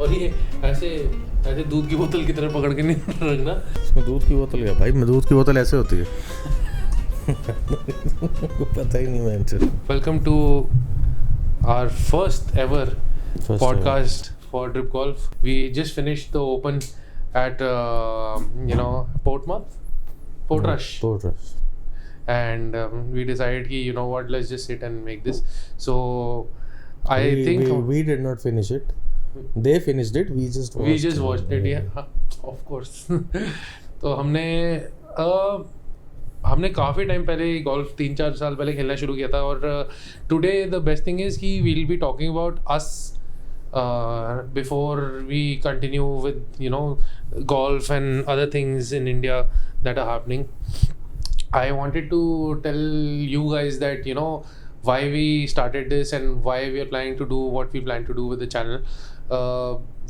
और ये ऐसे ऐसे दूध की बोतल की तरह पकड़ के नहीं रखना। इसमें दूध की बोतल क्या भाई, दूध की बोतल ऐसे होती है। पता ही नहीं मैं। Welcome to our first ever podcast for Drip Golf. We just finished the open at Portrush. And we decided ki, you know what, let's just sit and make this. So I think we did not finish it. They finished it. We just watched it. Yeah, of course. तो हमने काफ़ी time पहले golf 3-4 साल पहले खेलना शुरू किया था और today the best thing is कि we'll be talking about us before we continue with golf and other things in India that are happening. I wanted to tell you guys that why we started this and why we are planning to do what we plan to do with the channel.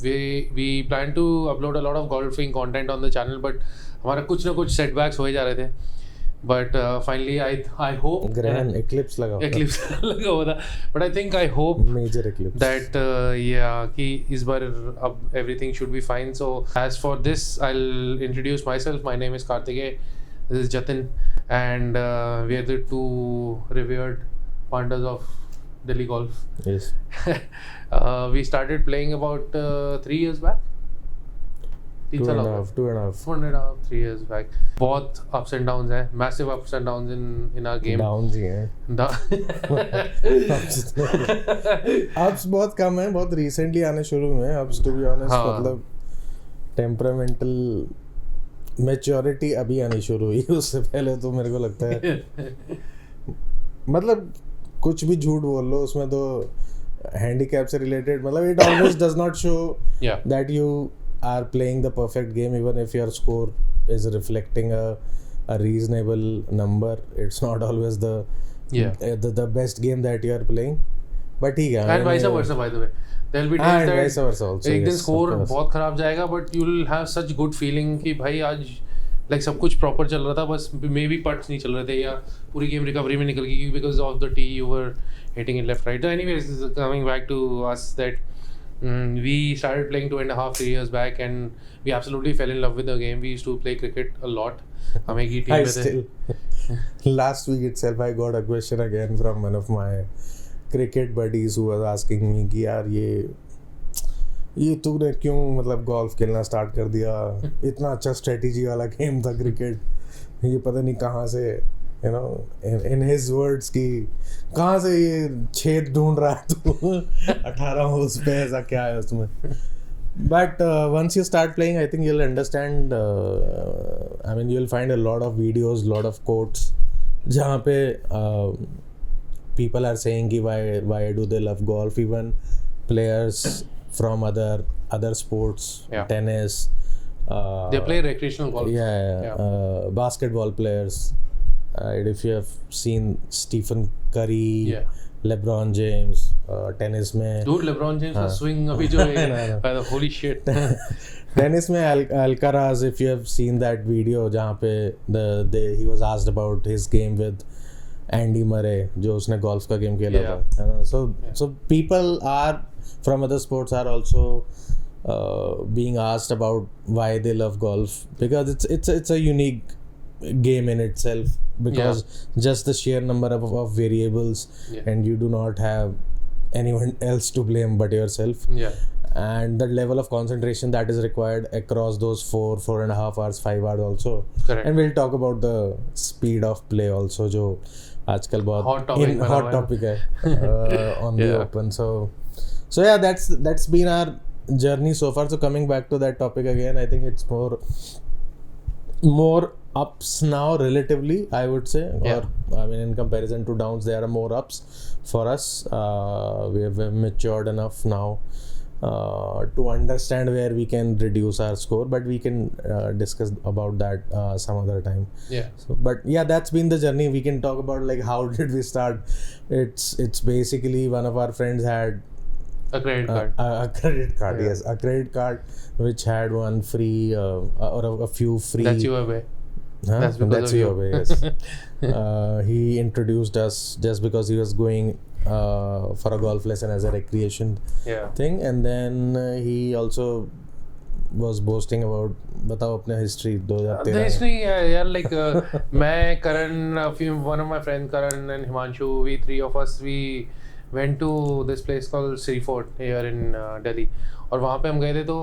We plan to upload a lot of golfing content on the channel, but हमारा कुछ ना कुछ setbacks हो जा रहे थे. But finally, I hope grand eclipse लगा हुआ था. But I think I hope major eclipse that कि इस बार अब everything should be fine. So as for this, I'll introduce myself. My name is Karthikeya. This is Jatin, and we are the two revered pandas of Delhi golf. Yes. We started playing about 3 years back. 2 and a half, 3 years back. बहुत ups and downs हैं, massive ups and downs in our game. Downs ही हैं. Ups बहुत कम हैं, बहुत recently आने शुरू हुए हैं. Ups to be honest, मतलब temperamental maturity अभी आनी शुरू हुई. उससे पहले तो मेरे को लगता है मतलब कुछ भी झूठ बोल लो उसमें तो handicap से related, मतलब it always does not show that you are playing the perfect game even if your score is reflecting a reasonable number. It's not always the best game that you are playing, but ठीक है. And vice versa, by the way, there'll be days that vice versa also. एक दिन score बहुत खराब जाएगा, but you'll have such good feeling कि भाई आज like सब कुछ proper चल रहा था, बस maybe putts नहीं चल रहे थे या पूरी game recovery में निकल गई because of the tee you were hitting it left right. So anyways, coming back to us, that we started playing 2.5-3 years back and we absolutely fell in love with the game. We used to play cricket a lot. हम एक ही team में थे. Last week itself I got a question again from one of my cricket buddies who was asking me कि यार ये तूने क्यों मतलब golf खेलना start कर दिया? इतना अच्छा strategy वाला game था cricket. ये पता नहीं कहाँ से in his words कि कहाँ से ये छेद ढूंढ रहा है तू 18 होल्स पे, ऐसा क्या है उसमें. But once you start playing, I think you'll understand. I mean, you'll find a lot of videos, lot of quotes जहाँ पे people are saying कि why do they love golf? Even players from other sports, tennis. They play recreational golf. Yeah. Basketball players. If you have seen Stephen Curry, LeBron James, tennis में. Dude, LeBron James का swing अभी जो है, holy shit. Tennis में Alcaraz, if you have seen that video जहाँ पे he was asked about his game with Andy Murray, जो उसने golf का game खेला था. So people are from other sports are also being asked about why they love golf, because it's a unique game in itself, because just the sheer number of variables, and you do not have anyone else to blame but yourself, and the level of concentration that is required across those 4.5 hours, 5 hours also. Correct. And we'll talk about the speed of play also, जो आजकल बहुत hot topic है on the open. So yeah, that's been our journey so far. So coming back to that topic again, I think it's more ups now relatively, I would say. Or I mean, in comparison to downs, there are more ups for us. We have matured enough now to understand where we can reduce our score, but we can discuss about that some other time. But that's been the journey. We can talk about like how did we start. It's basically one of our friends had a credit card. A credit card, yes, a credit card which had one free or a few free. That's your way. That's your way. Yes. He introduced us just because he was going for a golf lesson as a recreation Yeah. thing, and then he also was boasting about बताओ अपना history 2013 History, yeah, like मैं, Karan, one of my friends, Karan and Himanshu, we three of us, we went to this place called Sri Fort here in Delhi. और वहाँ पे हम गए थे तो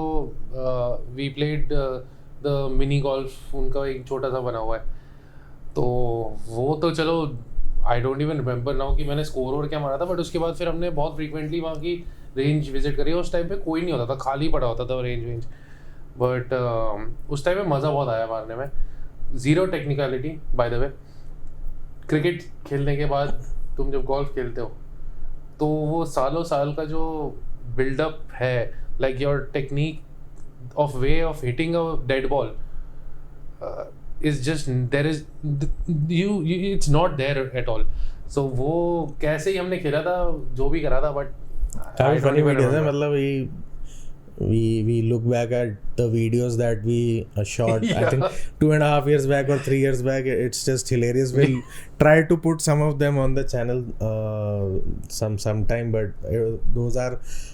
we played the mini golf, उनका एक छोटा सा बना हुआ है. तो वो तो चलो I don't even remember now कि मैंने स्कोर और क्या मारा था, बट उसके बाद फिर हमने बहुत फ्रीक्वेंटली वहाँ की रेंज विजिट करी. उस टाइम पे कोई नहीं होता था, खाली पड़ा होता था रेंज. बट उस टाइम में मज़ा बहुत आया मारने में. Zero technicality by the way. Cricket खेलने के बाद तुम जब गोल्फ खेलते हो तो वो सालों साल का जो बिल्डअप है, like your technique of way of hitting a dead ball is just there is you it's not there at all. So वो कैसे ही हमने खेला था, जो भी करा था, but काफी funny videos है. मतलब we look back at the videos that we shot I think 2.5 years back or 3 years back. It's just hilarious. We'll try to put some of them on the channel sometime, but those are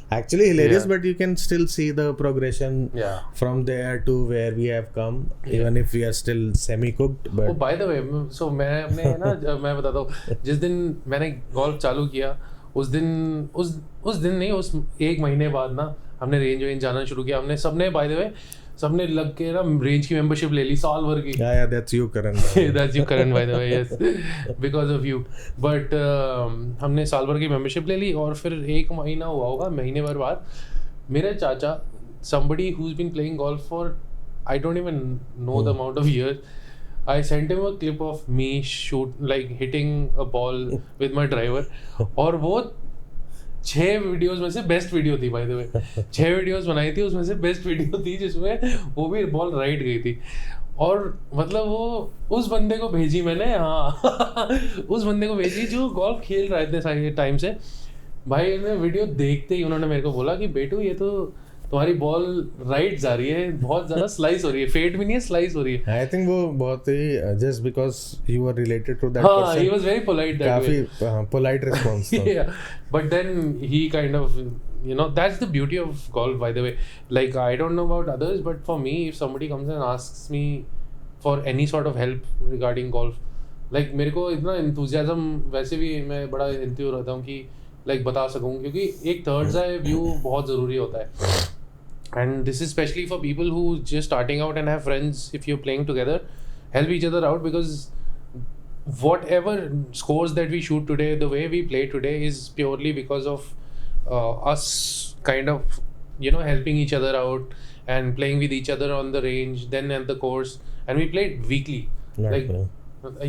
actually hilarious. But you can still see the progression from there to where we have come, even if we are still semi cooked. But by the way, so मैं अपने ना मैं बताता हूँ, जिस दिन मैंने golf चालू किया उस दिन नहीं, उस एक महीने बाद ना हमने रेंज जाना शुरू किया. हमने सबने बाय द वे सबने लग के ना रेंज की मेंबरशिप ले ली साल भर की. yeah that's you Karan. That's you Karan by the way. Yes, because of you. But हमने साल भर की मेंबरशिप ले ली और फिर एक महीना हुआ होगा, महीने भर बाद मेरे चाचा, somebody who's been playing golf for I don't even know the amount of years, I sent him a clip of me hitting a ball with my driver. और वो 6 वीडियोस में से बेस्ट वीडियो थी बाय द वे. 6 वीडियोस बनाई थी, उसमें से best video थी जिसमें वो भी बॉल राइट गई थी. और मतलब वो उस बंदे को भेजी मैंने, हाँ उस बंदे को भेजी जो गोल्फ खेल रहा है इतने सारे टाइम से. भाई ने वीडियो देखते ही उन्होंने मेरे को बोला कि बेटू ये तो तुम्हारी बॉल राइट जा रही है, बहुत ज्यादा स्लाइस हो रही है, फेड भी नहीं है, स्लाइस हो रही है. आई थिंक वो बहुत ही just because you were related to that person, he was very polite, that way, काफी polite response. Yeah, but then he kind of, you know, that's the beauty of golf by the way. Like I don't know about others, but for me, if somebody comes and asks me for any sort of help regarding golf, like मेरे को इतना enthusiasm, वैसे भी मैं बड़ा enthused रहता हूँ कि like बता सकूँ, क्योंकि एक थर्ड आई व्यू बहुत ज़रूरी होता है. And this is especially for people who just starting out and have friends. If you're playing together, help each other out, because whatever scores that we shoot today, the way we play today is purely because of us kind of, you know, helping each other out and playing with each other on the range, then at the course, and we played weekly. Like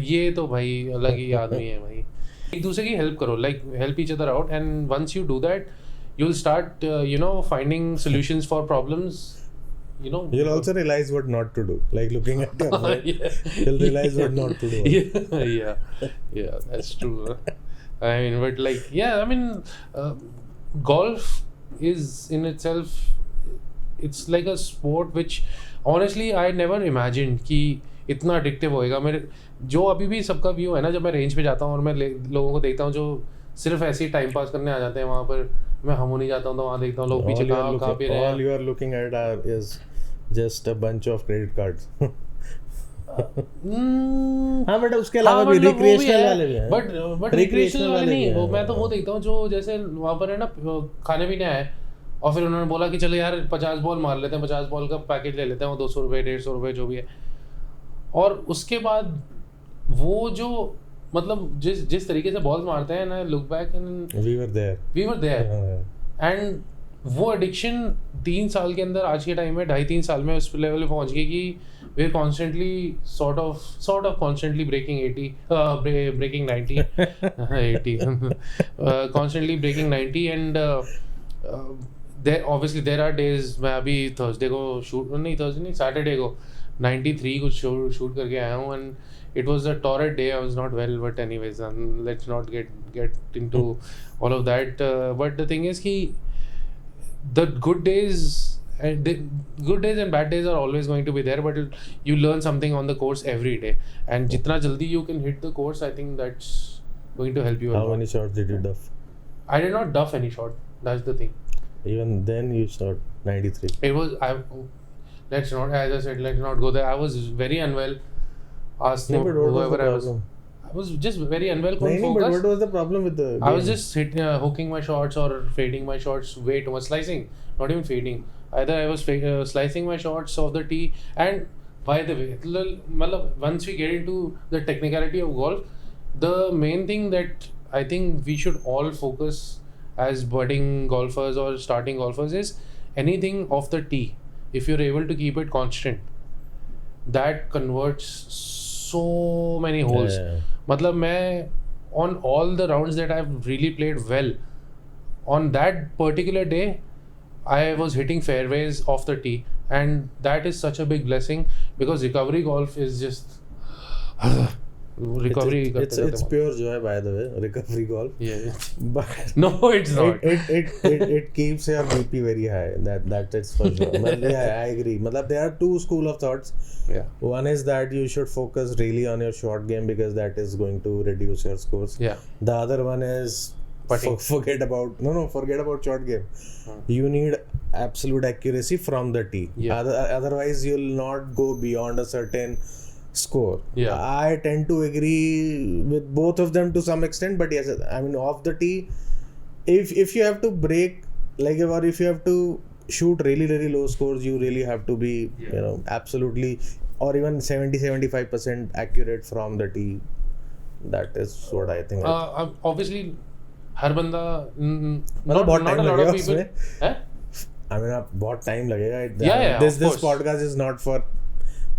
ये तो भाई अलग ही आदमी है भाई. एक दूसरे की help करो, like help each other out, and once you do that, you'll start you know, finding solutions for problems. You know, you'll also realize what not to do, like looking at your friend. You'll realize what not to do. yeah, that's true. I mean, but like, yeah, I mean, golf is in itself, it's like a sport which honestly I never imagined कि इतना addictive होएगा. मेरे जो अभी भी सबका view है ना, जब मैं रेंज पे जाता हूँ और मैं लोगों को देखता हूँ जो सिर्फ ऐसे ही टाइम पास करने आ जाते हैं वहाँ पर, मैं हमोनी जाता हूँ तो वहाँ देखता हूँ लोग पीछे कहाँ पे रहे हैं. All you are looking at is just a bunch of credit cards. हाँ बट उसके अलावा भी रिक्रिएशनल वाले भी हैं. बट रिक्रिएशनल वाले नहीं, वो मैं तो वो देखता हूँ जो जैसे वहाँ पर है ना, खाने पीने आए और फिर उन्होंने बोला कि चलो यार 50 बॉल मार लेते हैं, 50 बॉल का पैकेज ले लेते हैं, वो 200 रुपये 150 रुपये जो भी है. और उसके बाद वो जो मतलब जिस तरीके से बॉल मारते हैं ना, look back and we were there and वो एडिक्शन 3 साल के अंदर, आज के टाइम में 2.5-3 साल में उस लेवल पे पहुंच गई कि we are constantly sort of constantly breaking 90 80 constantly breaking 90 and there are days, मैं अभी थर्सडे को सैटरडे को 93 कुछ शूट करके आया हूँ, and it was a torrid day. I was not well, but anyways, let's not get into all of that. But the thing is कि the good days and bad days are always going to be there, but you learn something on the course every day, and jitna jaldi you can hit the course, I think that's going to help you a lot. How many shots did you duff? I did not duff any shot. That's the thing. Even then you shot 93. It was let's not, as I said, let's not go there. I was very unwell. Asked No, but what was the whoever I was. problem? I was just very unwell. No, Couldn't but focus. what was the problem with the game? I was just hooking my shots or fading my shots way too much. Slicing, not even fading. Either I was slicing my shots off the tee. And by the way, once we get into the technicality of golf, the main thing that I think we should all focus as budding golfers or starting golfers is anything off the tee. If you're able to keep it constant, that converts so many holes. Yeah. मतलब मैं on all the rounds that I've really played well, on that particular day, I was hitting fairways off the tee, and that is such a big blessing because recovery golf is just recovery. It's pure joy, by the way, recovery golf. Yeah. But No, it's not. it keeps your BP very high. That is for sure. But yeah, I agree. Matlab, there are two school of thoughts. Yeah. One is that you should focus really on your short game because that is going to reduce your scores. Yeah. The other one is Putting. forget about short game. You need absolute accuracy from the tee. Yeah. Otherwise, you'll not go beyond a certain score. Yeah. I tend to agree with both of them to some extent, but yes, I mean off the tee, if you have to break or if you have to shoot really low scores, you really have to be absolutely or even 70-75% accurate from the tee. That is what I think. Obviously, हर बंदा मतलब बहुत not time a lot लगेगा of people. उसमें. हैं? I mean, बहुत time लगेगा. Yeah, This of course. podcast is not for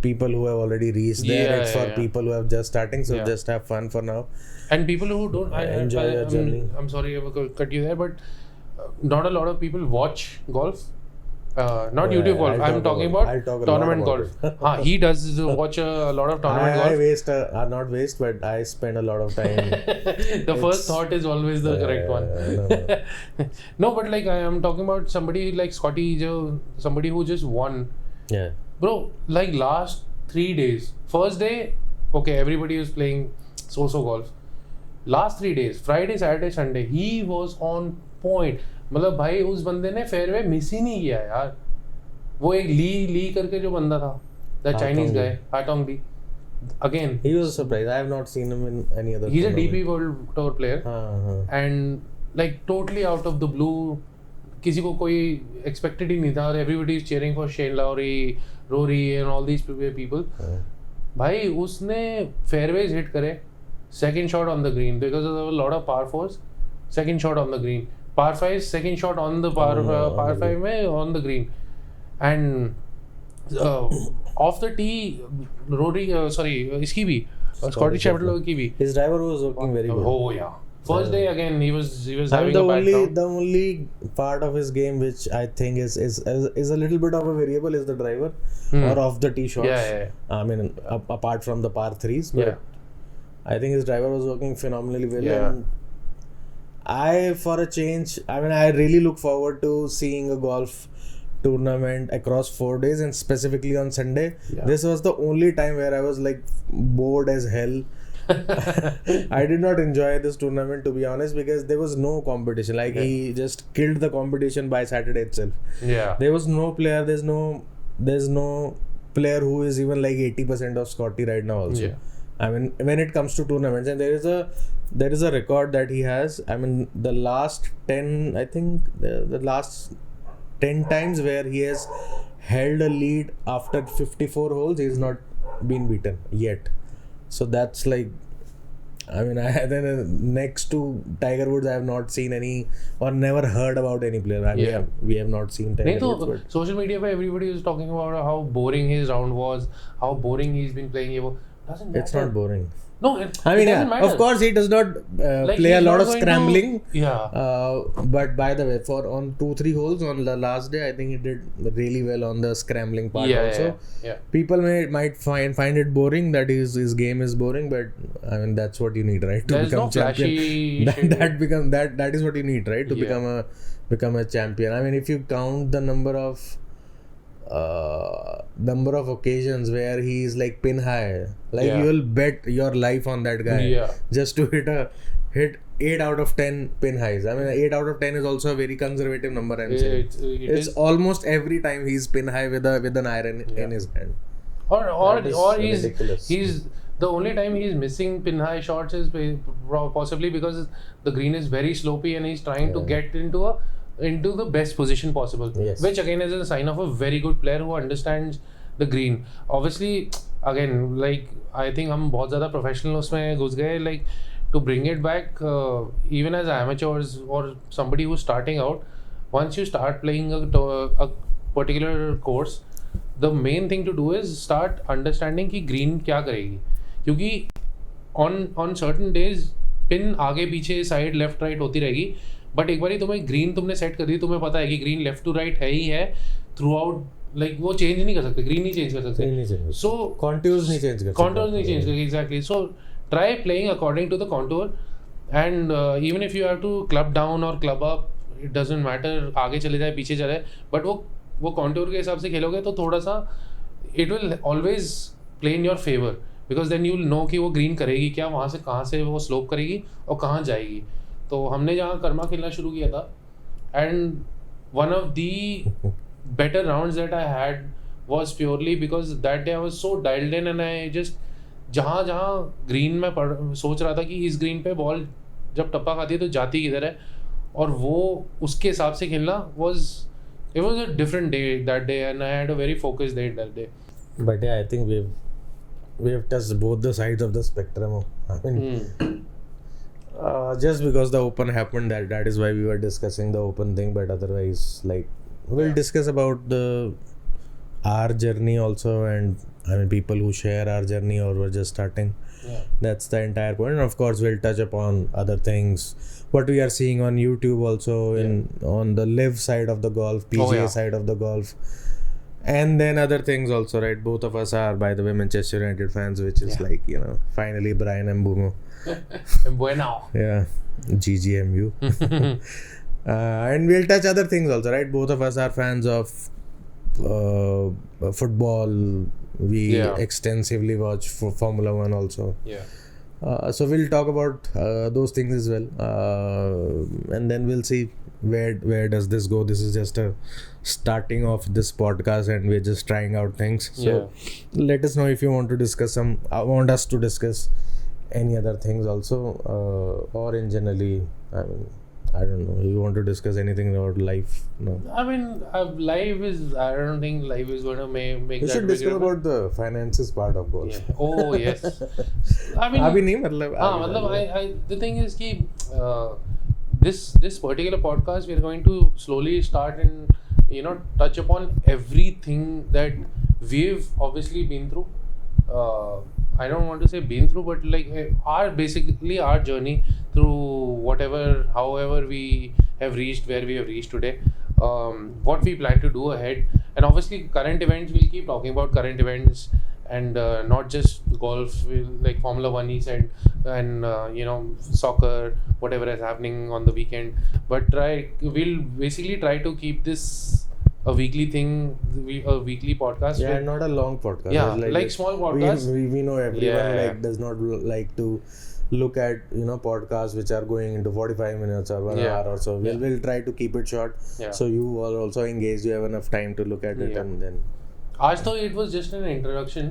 people who have already reached there. Yeah, It's for yeah. people who have just starting. So Yeah. just have fun for now. And people who don't Enjoy your journey. I'm sorry I cut you there, but not a lot of people watch golf. Not Yeah, YouTube golf. I'll I'm talk talking about- about I'll talk a lot tournament about golf. He does watch a lot of tournament I golf. waste, not waste, but I spend a lot of time. The first thought is always the correct one. No. No, but like I am talking about somebody like Scotty, somebody who just won. Yeah. Bro, like last 3 days. First day, okay, everybody was playing so-so golf. Last 3 days, Friday, Saturday, Sunday, he was on point. मतलब भाई उस बंदे ने fairway miss ही नहीं किया यार. वो एक ली करके जो बंदा था, the Chinese guy, Hatong Lee. Again, He was surprised. I have not seen him in any other. he's a tournament. DP World Tour player. And like totally out of the blue, किसी को कोई expected ही नहीं था और everybody is cheering for Shane Lowry, Rory and all these people. भाई उसने fairways hit करे, second shot on the green because there were a lot of par 4s, second shot on the green, par 5 second shot on the par 5 में on the green, and off the tee Rory इसकी भी Scotty Scheffler की भी. His driver was working very good. Oh yeah. First day again he was And having a bad round. the only part of his game which I think is a little bit of a variable is the driver or off the tee shots. Yeah. I mean, apart from the par 3s, but Yeah. I think his driver was working phenomenally well. Yeah. And for a change, I mean, I really look forward to seeing a golf tournament across 4 days and specifically on Sunday. Yeah. This was the only time where I was like bored as hell. I did not enjoy this tournament, to be honest, because there was no competition. Like he just killed the competition by Saturday itself. Yeah. There was no player. There's no player who is even like 80% of Scotty right now. Also, Yeah. I mean, when it comes to tournaments, and there is a record that he has. I mean, the last 10, I think the last 10 times where he has held a lead after 54 holes, he has not been beaten yet. So that's like, I mean, then next to Tiger Woods, I have not seen any or never heard about any player. We have not seen Tiger नहीं तो Woods. But social media पे everybody is talking about how boring his round was, how boring he's been playing. ये वो doesn't matter. it's not boring. No, I mean, it doesn't matter. of course, he does not Like, play a he's lot not of going to- scrambling. Yeah. But by the way, on 2-3 holes on the last day, I think he did really well on the scrambling part also. Yeah. People might find it boring that his game is boring, but I mean that's what you need, right? To There's become no champion. flashy That is what you need, right? To Yeah. become a champion. I mean, if you count the number of occasions where he is like pin high, like Yeah. you will bet your life on that guy Yeah. just to hit 8 out of 10 pin highs. I mean, 8 out of 10 is also a very conservative number. I'm saying it's almost every time he's pin high with an iron in his hand. Or That is ridiculous. he's the only time he's missing pin high shots is possibly because the green is very slopey and he's trying to get into the best position possible. Yes. Which again is a sign of a very good player who understands the green. Obviously, again, like I think हम बहुत ज़्यादा professional उसमें घुस गए, like to bring it back, even as amateurs or somebody who's starting out, once you start playing a particular course, the main thing to do is start understanding कि green क्या करेगी, क्योंकि on certain days पिन आगे पीछे side left right होती रहेगी, but एक बारी तुम्हें ग्रीन तुमने सेट कर दी, तुम्हें पता है कि ग्रीन लेफ्ट टू राइट है ही है थ्रू आउट, लाइक वो चेंज नहीं कर सकते, ग्रीन नहीं चेंज कर सकते, सो Contours नहीं change कर सकते. Exactly. So try playing according to the contour, and even if you have to club down और club up, it doesn't matter, आगे चले जाए पीछे चले, बट वो कॉन्टूर के हिसाब से खेलोगे तो थोड़ा सा it will always play in your favour, because then you will know कि वो ग्रीन करेगी क्या, वहाँ से कहाँ से वो स्लोप करेगी और कहाँ जाएगी. तो हमने जहाँ कर्मा खेलना शुरू किया था, and one of the better rounds that I had was purely because that day I was so dialed in and I just जहाँ ग्रीन में सोच रहा था कि इस ग्रीन पे बॉल जब टप्पा खाती है तो जाती किधर है, और वो उसके हिसाब से खेलना it was a different day that day and I had a very focused day that day. But yeah, I think we've touched both the sides of the spectrum. I mean, just because the Open happened, that is why we were discussing the Open thing, but otherwise, like, we'll discuss about our journey also, and I mean people who share our journey or were just starting. That's the entire point. And of course we'll touch upon other things, what we are seeing on YouTube also, on the live side of the golf, PGA side of the golf, and then other things also, right? Both of us are, by the way, Manchester United fans, which is like, you know, finally Brian Mbumo. Bueno. Yeah, GGMU. And we'll touch other things also, right? Both of us are fans of football. We extensively watch Formula 1 also. So we'll talk about those things as well, and then we'll see where does this go. This is just a starting of this podcast, and we're just trying out things. So let us know if you want to discuss want us to discuss any other things also, or in generally, I mean, I don't know, you want to discuss anything about life? No, I mean, life is, I don't think life is going to make we should discuss about the finances part of golf. Oh yes. I mean, अभी नहीं, मतलब I the thing is कि this particular podcast we are going to slowly start and, you know, touch upon everything that we've obviously been through. I don't want to say been through, but like basically our journey through however we have reached where we have reached today, what we plan to do ahead, and obviously current events. We'll keep talking about current events, and not just golf, like Formula 1 he said, and you know, soccer, whatever is happening on the weekend. But we'll basically try to keep this a weekly thing, a weekly podcast. Yeah, not a long podcast. Yeah, like small podcasts. We know everyone like does not like to look at, you know, podcasts which are going into 45 minutes or 1 hour or so. We'll try to keep it short, so you are also engaged, you have enough time to look at it, and then Aaj to it was just an introduction.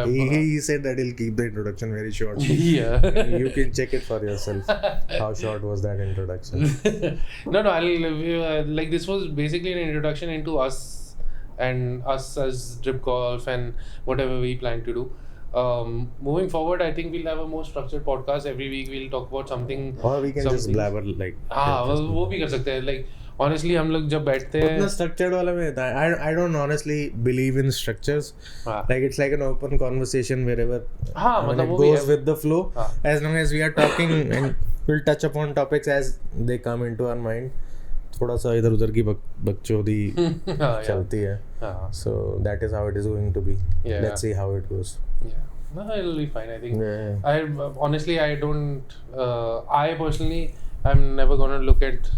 He said that he'll keep the introduction very short. You can check it for yourself. How short was that introduction? No, I'll like, this was basically an introduction into us and us as Drip Golf and whatever we plan to do. Moving forward, I think we'll have a more structured podcast. Every week we'll talk about something. Or we can just blabber like. वो भी कर सकते हैं. Like, honestly, हम लोग जब बैठते हैं, उतना structured वाला में I don't honestly believe in structures. Like, it's like an open conversation wherever it goes with the flow. As long as we are talking, and we'll touch upon topics as they come into our mind. थोड़ा सा इधर उधर की बकचोदी चलती है. So that is how it is going to be. Let's see how it goes. No, it'll be fine, I think. I don't. I personally, I'm never gonna look at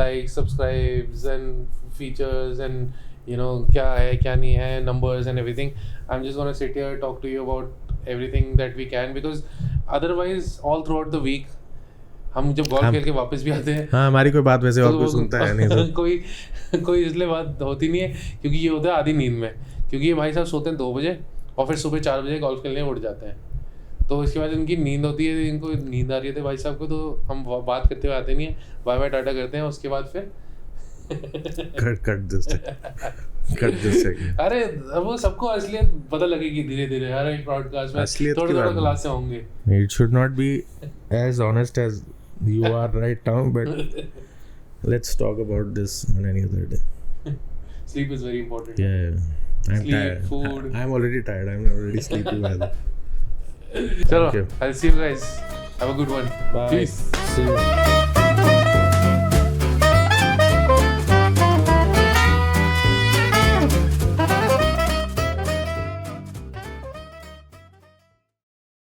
like subscribes and features and, you know, क्या है क्या नहीं है, numbers and everything. I'm just gonna sit here, talk to you about everything that we can, because otherwise all throughout the week हम जब golf खेल के वापस भी आते हैं हाँ, हमारी कोई बात वैसे और तो कोई सुनता है नहीं सर. कोई इसलिए बात होती नहीं है क्योंकि ये होता है आधी नींद में, क्योंकि ये भाई साहब सोते हैं 2 बजे और फिर सुबह 4 बजे गोल्फ खेलने उठ जाते हैं, तो इसके बाद इनकी नींद होती है, इनको नींद आ रही है भाई साहब को, तो हम बात करते हुए आते नहीं है, बाय बाय टाटा करते हैं, उसके बाद फिर कट दिस सेगमेंट. अरे वो सबको असलियत पता लगेगी धीरे धीरे हर एक ब्रॉडकास्ट में, असलियत थोड़े की थोड़े बात क्लास से होंगे. It should not be as honest as you are right now, but let's talk about this on any other day. Sleep is very important. Yeah, I'm Sleep, tired. food. I'm already tired. I'm already sleepy by the. Chalo, you. I'll see you guys. Have a good one. Bye. Peace. See you.